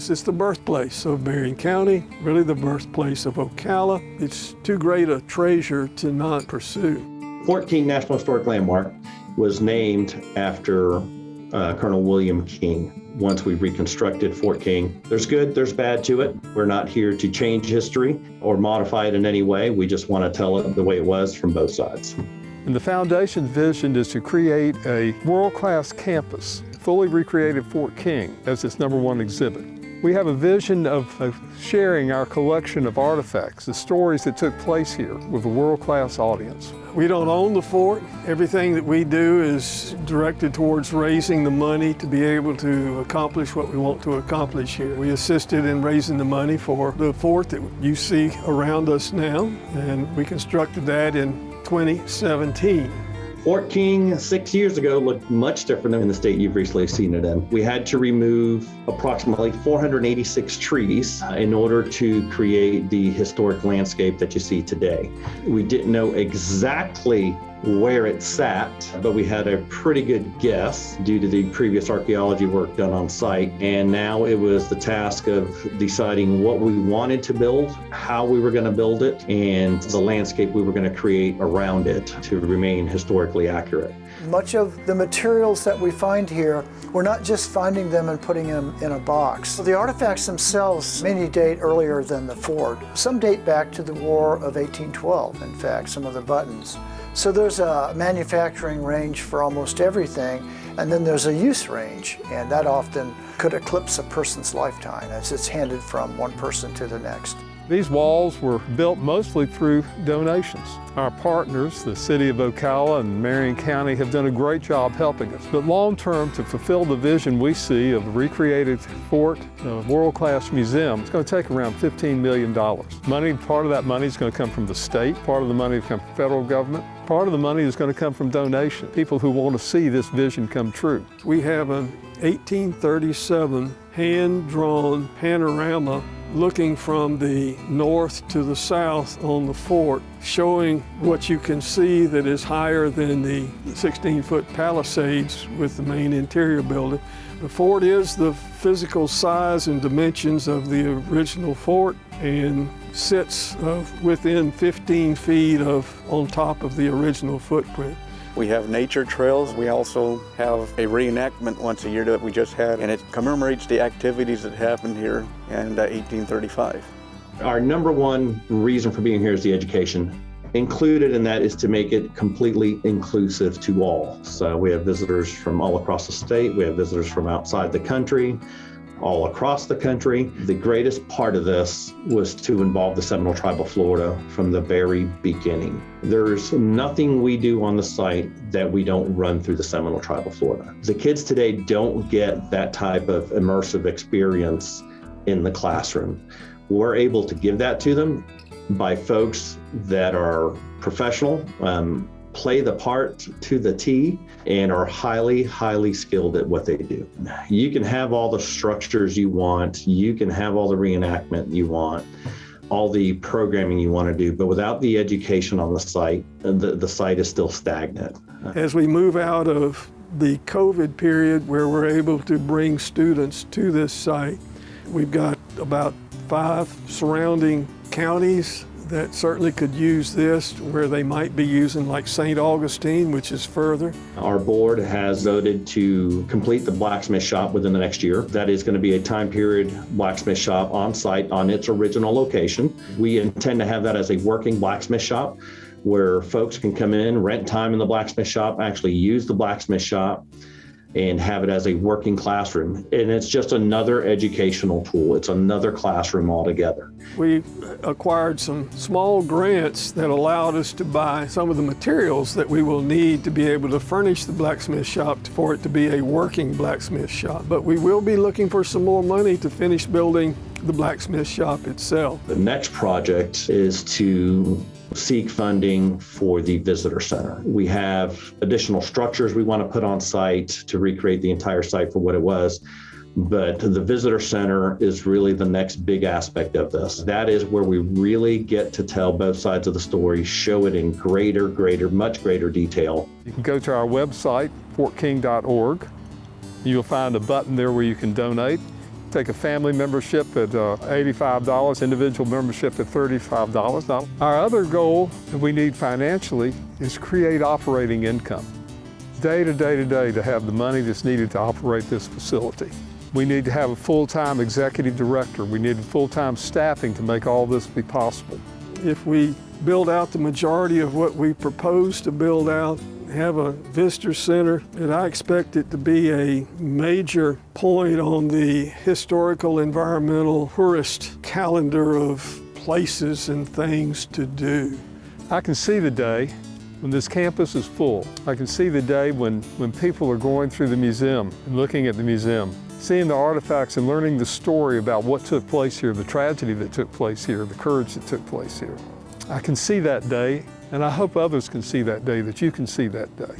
This is the birthplace of Marion County, really the birthplace of Ocala. It's too great a treasure to not pursue. Fort King National Historic Landmark was named after Colonel William King. Once we reconstructed Fort King, there's good, there's bad to it. We're not here to change history or modify it in any way. We just want to tell it the way it was from both sides. And the foundation's vision is to create a world-class campus, fully recreated Fort King as its #1 exhibit. We have a vision of sharing our collection of artifacts, the stories that took place here with a world-class audience. We don't own the fort. Everything that we do is directed towards raising the money to be able to accomplish what we want to accomplish here. We assisted in raising the money for the fort that you see around us now, and we constructed that in 2017. Fort King 6 years ago looked much different than the state you've recently seen it in. We had to remove approximately 486 trees in order to create the historic landscape that you see today. We didn't know exactly where it sat, but we had a pretty good guess due to the previous archaeology work done on site. And now it was the task of deciding what we wanted to build, how we were going to build it, and the landscape we were going to create around it to remain historically accurate. Much of the materials that we find here, we're not just finding them and putting them in a box. The artifacts themselves, many date earlier than the fort. Some date back to the War of 1812, in fact, some of the buttons. So there's a manufacturing range for almost everything, and then there's a use range, and that often could eclipse a person's lifetime as it's handed from one person to the next. These walls were built mostly through donations. Our partners, the City of Ocala and Marion County, have done a great job helping us. But long term, to fulfill the vision we see of a recreated fort, a world-class museum, it's going to take around $15 million. Part of that money is going to come from the state, part of the money will come from federal government, part of the money is going to come from donation, people who want to see this vision come true. We have an 1837 hand-drawn panorama looking from the north to the south on the fort, showing what you can see that is higher than the 16-foot palisades with the main interior building. The fort is the physical size and dimensions of the original fort and sits within 15 feet on top of the original footprint. We have nature trails. We also have a reenactment once a year that we just had, and it commemorates the activities that happened here in 1835. Our #1 reason for being here is the education. Included in that is to make it completely inclusive to all. So we have visitors from all across the state. We have visitors from outside the country, all across the country. The greatest part of this was to involve the Seminole Tribe of Florida from the very beginning. There's nothing we do on the site that we don't run through the Seminole Tribe of Florida. The kids today don't get that type of immersive experience in the classroom. We're able to give that to them by folks that are professional, play the part to the T, and are highly, highly skilled at what they do. You can have all the structures you want, you can have all the reenactment you want, all the programming you want to do, but without the education on the site, the site is still stagnant. As we move out of the COVID period where we're able to bring students to this site, we've got about 5 surrounding counties that certainly could use this, where they might be using like St. Augustine, which is further. Our board has voted to complete the Blacksmith Shop within the next year. That is going to be a time period Blacksmith Shop on site on its original location. We intend to have that as a working blacksmith shop where folks can come in, rent time in the blacksmith shop, actually use the blacksmith shop, and have it as a working classroom. And it's just another educational tool. It's another classroom altogether. We acquired some small grants that allowed us to buy some of the materials that we will need to be able to furnish the blacksmith shop for it to be a working blacksmith shop. But we will be looking for some more money to finish building the blacksmith shop itself. The next project is to seek funding for the visitor center. We have additional structures we want to put on site to recreate the entire site for what it was, but the visitor center is really the next big aspect of this. That is where we really get to tell both sides of the story, show it in much greater detail. You can go to our website, fortking.org. You'll find a button there where you can donate. take a family membership at $85, individual membership at $35. Now, our other goal that we need financially is create operating income. Day to day to have the money that's needed to operate this facility. We need to have a full-time executive director. We need full-time staffing to make all this be possible. If we build out the majority of what we propose to build out, have a visitor center, and I expect it to be a major point on the historical, environmental, tourist calendar of places and things to do. I can see the day when this campus is full. I can see the day when people are going through the museum and looking at the museum, seeing the artifacts and learning the story about what took place here, the tragedy that took place here, the courage that took place here. I can see that day, and I hope others can see that day, that you can see that day.